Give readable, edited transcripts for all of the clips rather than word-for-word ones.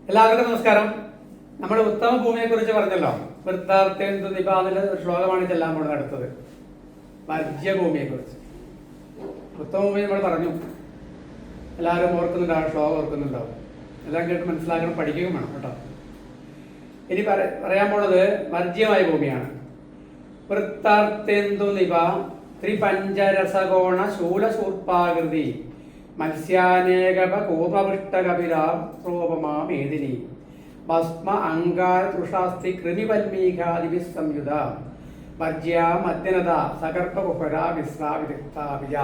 എല്ലാവർക്കും നമസ്കാരം. നമ്മൾ ഉത്തമ ഭൂമിയെക്കുറിച്ച് പറഞ്ഞല്ലോ. വൃത്താർത്ഥേന്ദു നിപാതിലെ ഒരു ശ്ലോകമാണ് ചെല്ലാൻ പോകുന്നത്. അടുത്തത് വർജ്യ ഭൂമിയെക്കുറിച്ച്. ഉത്തമ ഭൂമി നമ്മൾ പറഞ്ഞു, എല്ലാവരും ഓർക്കുന്നുണ്ടാവും, ശ്ലോകം ഓർക്കുന്നുണ്ടാവും. എല്ലാം കേട്ട് മനസ്സിലാക്കണം, പഠിക്കുകയും വേണം കേട്ടോ. ഇനി പറയാൻ പോണത് വർജ്യമായ ഭൂമിയാണ്. വൃത്താർത്ഥേന്ദു നിപ ത്രിപഞ്ചരസകോണ ശൂലശൂർപ്പാകൃതി മത്സ്യാനേകപ കൂപപൃഷ്ടകപിലാപ്രോപമാമേദിനി ഭസ്മ അങ്കാര തൃഷാസ്തി കൃമിവൽമീഘാദിഭി സംയുത വർജ്യ മദ്യനത സകർപ്പകുഹര വിശ്രാവിദിക്താവിജ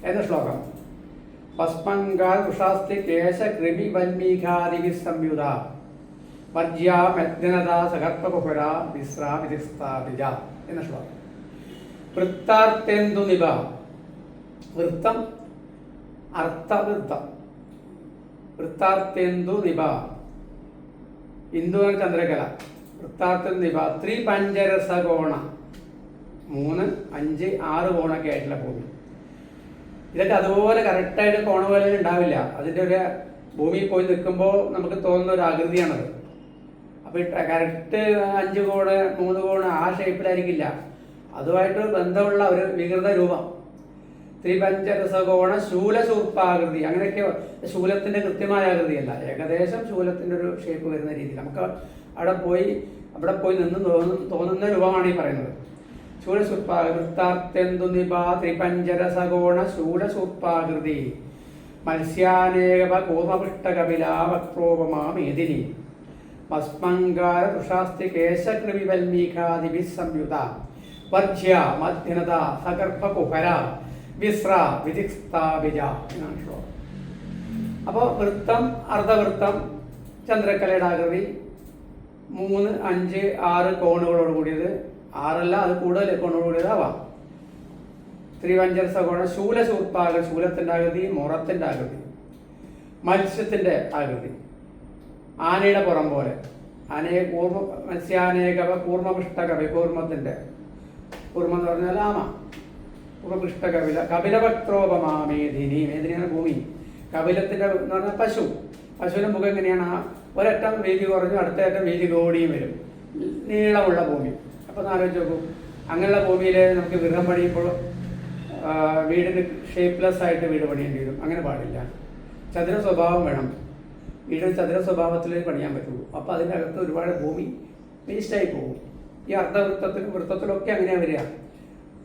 എന്ന ശ്ലോകം. ഭസ്മങ്കാര തൃഷാസ്തി കേശ കൃമിവൽമീഘാദിഭി സംയുത വർജ്യ മദ്യനത സകർപ്പകുഹര വിശ്രാവിദിക്താവിജ എന്ന ശ്ലോകം. വൃത്താർത്ഥേന്ദു നിപ, വൃത്തം അർത്ഥവൃത്തം. വൃത്താർത്ഥേന്ദു നിപ, ഇന്ദു ചന്ദ്രകല. വൃത്താർത്ഥേന്ദു നിപ ത്രിപഞ്ചരസകോണ, 3, 5, 6 കോണൊക്കെ ആയിട്ടുള്ള ഭൂമി. ഇതൊക്കെ അതുപോലെ കറക്റ്റായിട്ട് കോണ പോലെ ഉണ്ടാവില്ല. അതിൻ്റെ ഒരു ഭൂമിയിൽ പോയി നിൽക്കുമ്പോൾ നമുക്ക് തോന്നുന്ന ഒരു ആകൃതിയാണത്. അപ്പോൾ കറക്റ്റ് 5 കോണ് 3 കോണ് ആ ഷേപ്പിലായിരിക്കില്ല. അതുമായിട്ട് ബന്ധമുള്ള ഒരു വികൃത രൂപം. ത്രിപഞ്ചരസകോണ ശൂലശൂർപ്പാകൃതി, അങ്ങനെയൊക്കെ. ശൂലത്തിന്റെ കൃത്യമായ ആകൃതിയല്ല, ഏകദേശം ശൂലത്തിന്റെ ഒരു ഷേപ്പ് വരുന്ന രീതിയിൽ നമുക്ക് അവിടെ പോയി നിന്ന് തോന്നുന്ന രൂപമാണ് ഈ പറയുന്നത്. ശൂലശൂർപ്പാകൃതി. വൃത്താർത്ഥേന്ദു നിപ ത്രിപഞ്ചരസകോണ ശൂലശൂർപ്പാകൃതി മത്സ്യാനേകപ കൂർമപൃഷ്ടകപിലാവക്രോപമാമേദിനി ഭസ്മങ്കാര തൃഷാസ്തി കേശകൃമിവൽമീഘാദിഭി സംയുത വർജ്യ മധ്യനത സകർപ്പകുഹര വിശ്ര വിധിസ്ഥാപിജ എന്നാണ് ശ്ലോകം. അപ്പോൾ വൃത്തം, അർദ്ധവൃത്തം, ചന്ദ്രക്കലയുടെ ആകൃതി, 3, 5, 6 കോണുകളോട് കൂടിയത്. 6 അത് കൂടുതൽ കോണുകളോട് കൂടിയതാവാം. ത്രിപഞ്ചരസകോണ ശൂലശൂർപ്പാകൃതി, ശൂലത്തിന്റെ ആകൃതി, മുറത്തിന്റെ ആകൃതി, മത്സ്യത്തിന്റെ ആകൃതി, ആനയുടെ പുറം പോലെ. ആനയെ മത്സ്യാനേകവ കൂർമപൃഷ്ടകവി, കൂർമ്മത്തിന്റെ കൂർമ്മ എന്ന് പറഞ്ഞാൽ ആമ. ഉപപൃഷ്ടകപില കപിലവക്രോപമാമേദിനി, മേദിനിയാണ് ഭൂമി. കപിലത്തിന്റെ എന്ന് പറഞ്ഞാൽ പശു. പശുവിന്റെ മുഖം എങ്ങനെയാണ്? ഒരറ്റം വീതി കുറഞ്ഞു, അടുത്ത അറ്റം വീതി കൂടിയും വരും. നീളമുള്ള ഭൂമി. അപ്പം ആലോചിച്ച് നോക്കൂ, അങ്ങനെയുള്ള ഭൂമിയിൽ നമുക്ക് ഗൃഹം പണിയുമ്പോൾ വീടിന് ഷേപ്പ്ലെസ് ആയിട്ട് വീട് പണിയേണ്ടി വരും. അങ്ങനെ പാടില്ല. ചതുര സ്വഭാവം വേണം. വീടിന് ചതുര സ്വഭാവത്തിൽ പണിയാൻ പറ്റുള്ളൂ. അപ്പോൾ അതിൻ്റെ അകത്ത് ഒരുപാട് ഭൂമി വേസ്റ്റായി പോകും. ഈ വൃത്തത്തിലൊക്കെ അങ്ങനെയാണ് വരിക.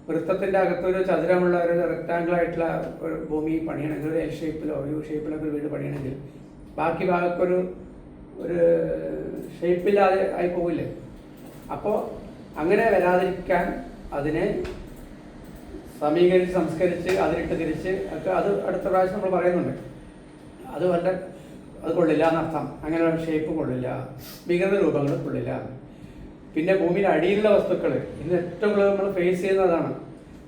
വൃത്തത്തിൻ്റെ അകത്തൊരു ചതുരമുള്ള ഒരു റെക്റ്റാങ്കിൾ ആയിട്ടുള്ള ഒരു ഭൂമി പണിയണമെങ്കിൽ, ഒരു എൽ ഷേപ്പിലോ യു ഷേപ്പിലൊക്കെ ഒരു വീട് പണിയണമെങ്കിൽ ബാക്കി ഭാഗത്തൊരു ഷേപ്പില്ലാതെ ആയി പോവില്ലേ. അപ്പോൾ അങ്ങനെ വരാതിരിക്കാൻ അതിനെ സമീകരിച്ച് സംസ്കരിച്ച് അതിലിട്ട് തിരിച്ച് ഒക്കെ അത് അടുത്ത പ്രാവശ്യം നമ്മൾ പറയുന്നുണ്ട്. അത് കൊള്ളില്ല എന്നർത്ഥം. അങ്ങനെ ഷേപ്പ് കൊള്ളില്ല, വികൃത രൂപങ്ങൾ കൊള്ളില്ല. പിന്നെ ഭൂമിയുടെ അടിയിലുള്ള വസ്തുക്കൾ ഇന്ന് ഏറ്റവും കൂടുതൽ നമ്മൾ ഫേസ് ചെയ്യുന്നതാണ്.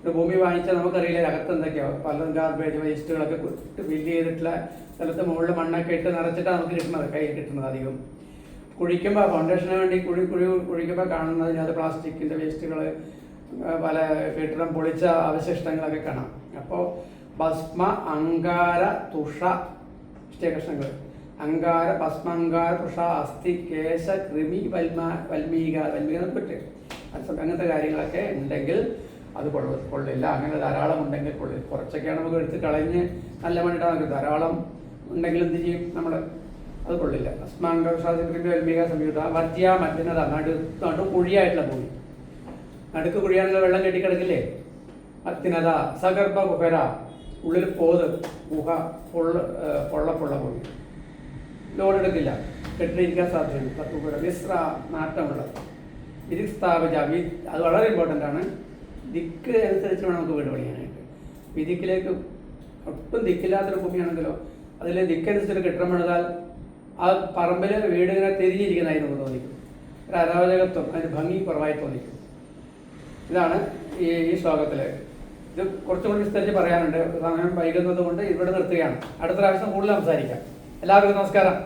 ഒരു ഭൂമി വാങ്ങിച്ചാൽ നമുക്കറിയില്ല അകത്ത് എന്തൊക്കെയാണ്. പലതും ഗാർബേജ് വേസ്റ്റുകളൊക്കെ ഫില്ല് ചെയ്തിട്ടുള്ള സ്ഥലത്ത് മുകളിൽ മണ്ണൊക്കെ ഇട്ട് നിറച്ചിട്ടാണ് നമുക്ക് കിട്ടുന്നത്, കയ്യിൽ കിട്ടുന്നത്. അധികം കുഴിക്കുമ്പോൾ ഫൗണ്ടേഷന് വേണ്ടി കുഴിക്കുമ്പോൾ കാണുന്നതിനകത്ത് പ്ലാസ്റ്റിക്കിൻ്റെ വേസ്റ്റുകൾ, പല കെട്ടിടം പൊളിച്ച അവശിഷ്ടങ്ങളൊക്കെ കാണാം. അപ്പോൾ ഭസ്മ അങ്കാര തുഷ ഇഷ്ടകഷ്ണങ്ങൾ, അങ്കാര ഭസ്മങ്കാര തുഷ അസ്ഥി കേശ കൃമി വൽമീക പറ്റും. അങ്ങനത്തെ കാര്യങ്ങളൊക്കെ ഉണ്ടെങ്കിൽ അത് കൊള്ളില്ല. അങ്ങനെ ധാരാളം ഉണ്ടെങ്കിൽ കൊള്ളില്ല. കുറച്ചൊക്കെയാണ് നമുക്ക് എടുത്ത് കളഞ്ഞ് നല്ല മണ്ണിട്ട് നമുക്ക്. ധാരാളം ഉണ്ടെങ്കിൽ എന്ത് ചെയ്യും നമ്മൾ? അത് കൊള്ളില്ല. ഭസ്മാങ്കാര തുഷ കൃമി വൽമീക സംയുത വർജ്യ മധ്യനത, നടു കുഴിയായിട്ടുള്ള ഭൂമി. നടുക്ക് കുഴിയാണെങ്കിൽ വെള്ളം കെട്ടിക്കിടക്കില്ലേ. മധ്യനത സഗർഭ കുഹര, ഉള്ളിൽ പോത്, ഗുഹ, പൊള്ളപ്പുള്ള ഭൂമി. ലോഡെടുക്കില്ല, കെട്ടിരിക്കാൻ സാധ്യതയുണ്ട്. വിശ്ര, നാട്ടമുള്ള. വിധി സ്ഥാപിച്ച, അത് വളരെ ഇമ്പോർട്ടൻ്റ് ആണ്. ദിക്ക് അനുസരിച്ച് വേണം നമുക്ക് വീട് പണിയാനായിട്ട്. വിധിക്കിലേക്ക് ഒട്ടും ദിക്കില്ലാത്തൊരു ഭൂമിയാണെങ്കിലോ അതിൽ ദിക്കനുസരിച്ച് കെട്ടിടം പണിതാൽ ആ പറമ്പിൽ വീട് ഇങ്ങനെ തിരിഞ്ഞിരിക്കുന്നതായി നമുക്ക് തോന്നിക്കും. ഒരു അരാജകത്വം, അതിന് ഭംഗി കുറവായി തോന്നിക്കും. ഇതാണ് ഈ ശ്ലോകത്തിൽ. ഇത് കുറച്ചുകൂടി വിസ്തരിച്ച് പറയാനുണ്ട്. സമയം വൈകുന്നത് കൊണ്ട് ഇവിടെ നിർത്തുകയാണ്. അടുത്ത പ്രാവശ്യം കൂടുതൽ സംസാരിക്കാം. എല്ലാവർക്കും നമസ്കാരം.